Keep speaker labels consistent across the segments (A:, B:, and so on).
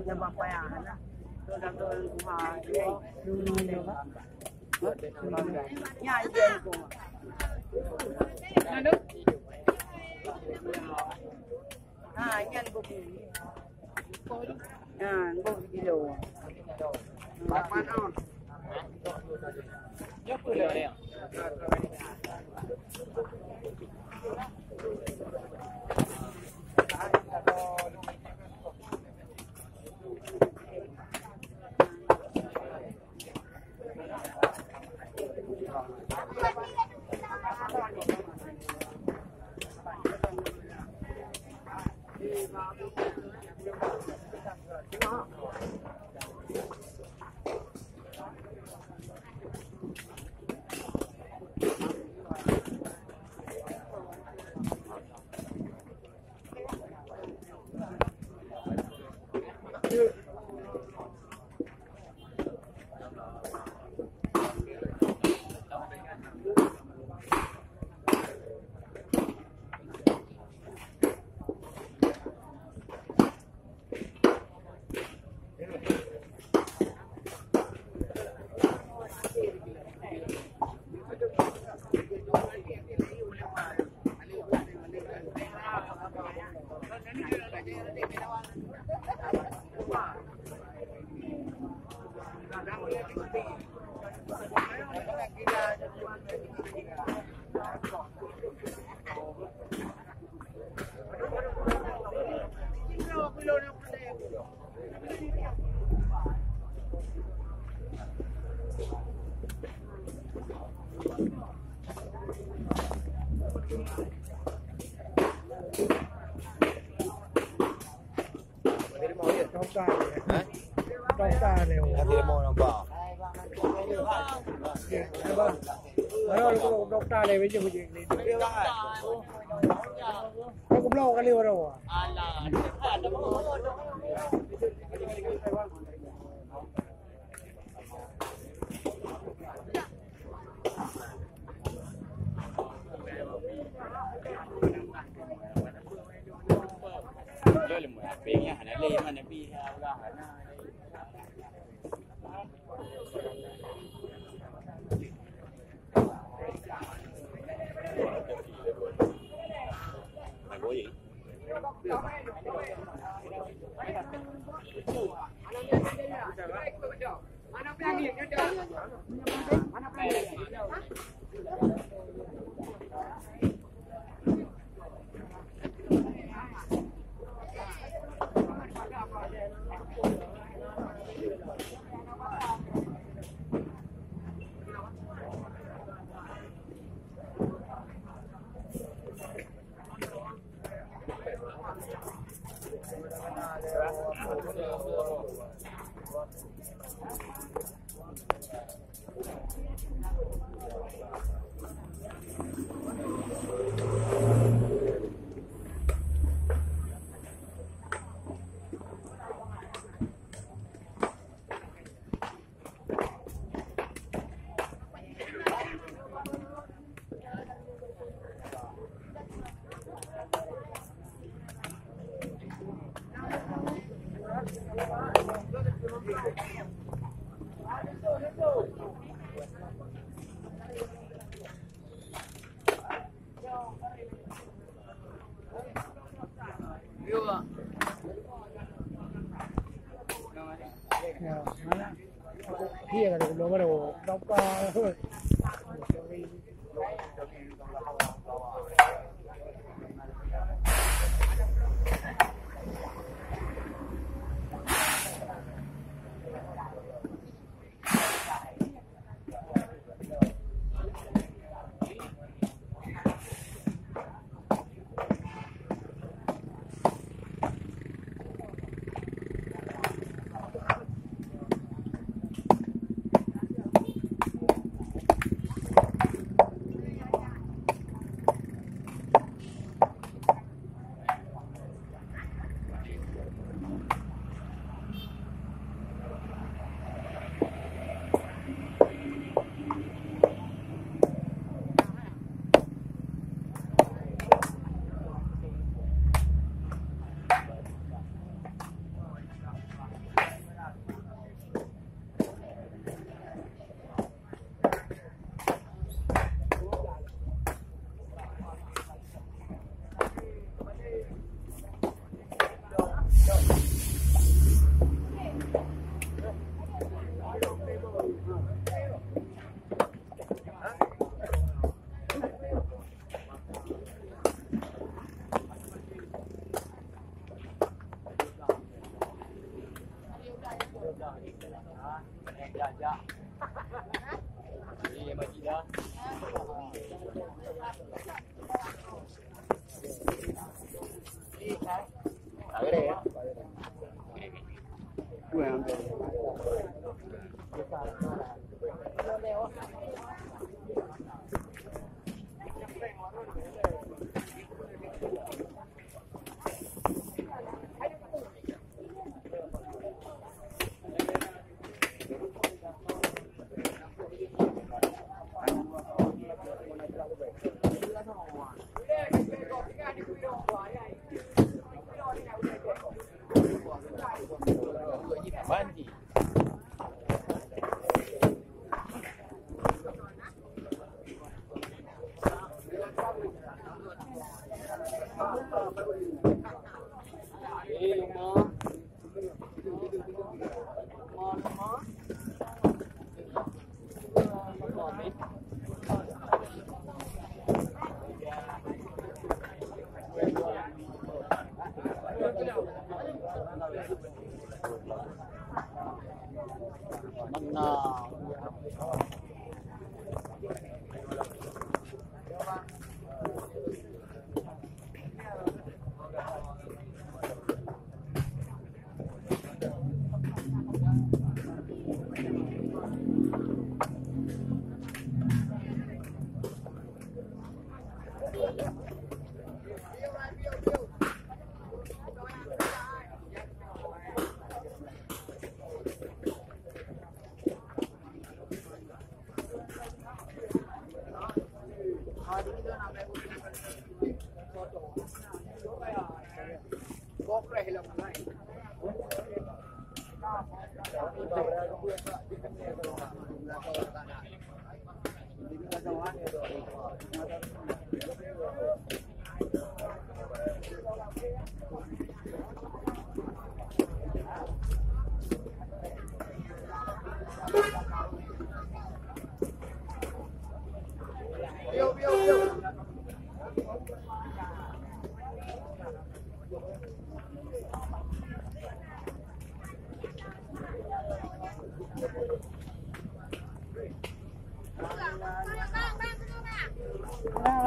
A: จะมาไปอ่านนะตัวดำตัวมาดูเลยว่าง่ายเย็นกูนั่นnhân bột bột kilo bạc quan on nhấp từ đây à Dokter le với chừng gì nó cũng lâu cái liều đâu kia là đồ cái đồ đóng thôi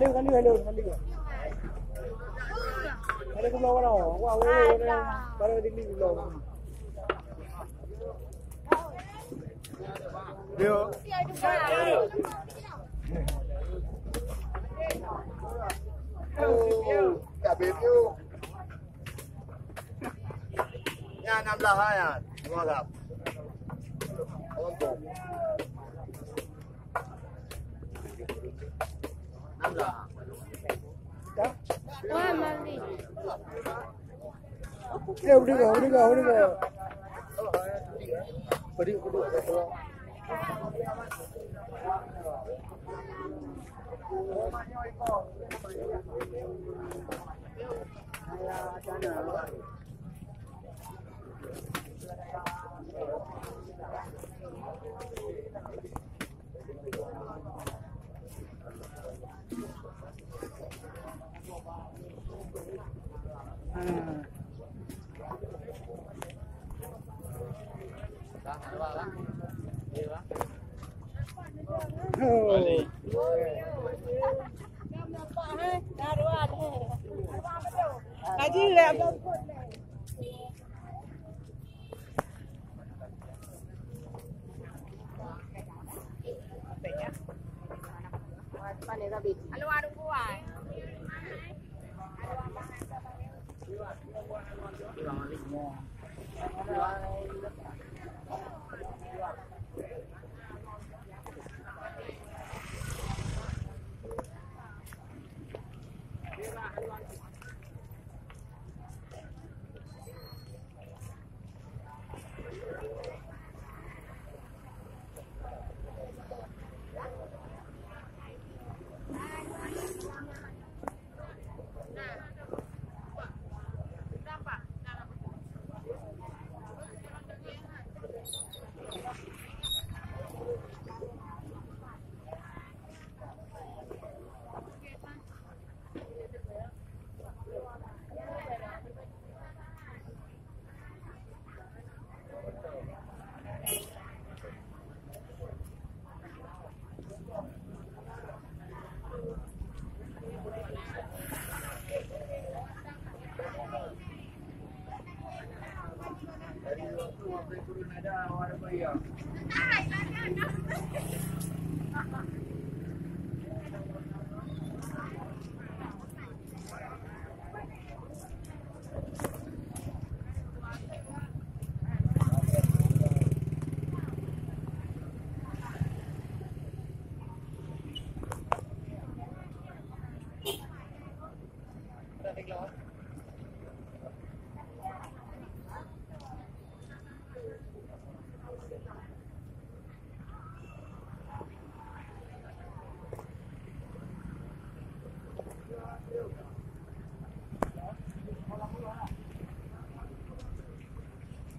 A: Đi con đi về đường con đi rồi. Đây cũng lâu rồi, qua đây qua đây đi lâu. Được.
B: Cả bếp yêu. Nhà năm là hai à, ngon lắm. Ngon tốt. Năm là.
A: Đó.
C: Wah, mali.
A: Đi rồi. Đi. Haji lihat
C: Pandai Rabi. Halo, ada buah.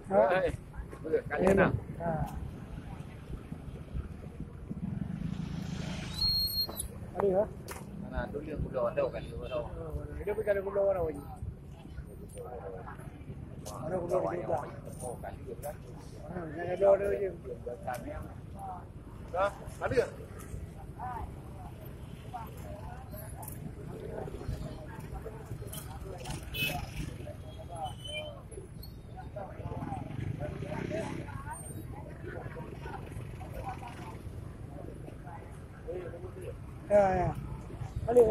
B: Đây, bây giờ cá nhân nào.
A: Đi hả?
B: Là tôi liều đâu đâu cả liều đâu.
A: Dia pergi ada gula warna wajib. Ada gula di sebelah. Ada je.
B: Đó, ăn đi.
A: Ya. Kali.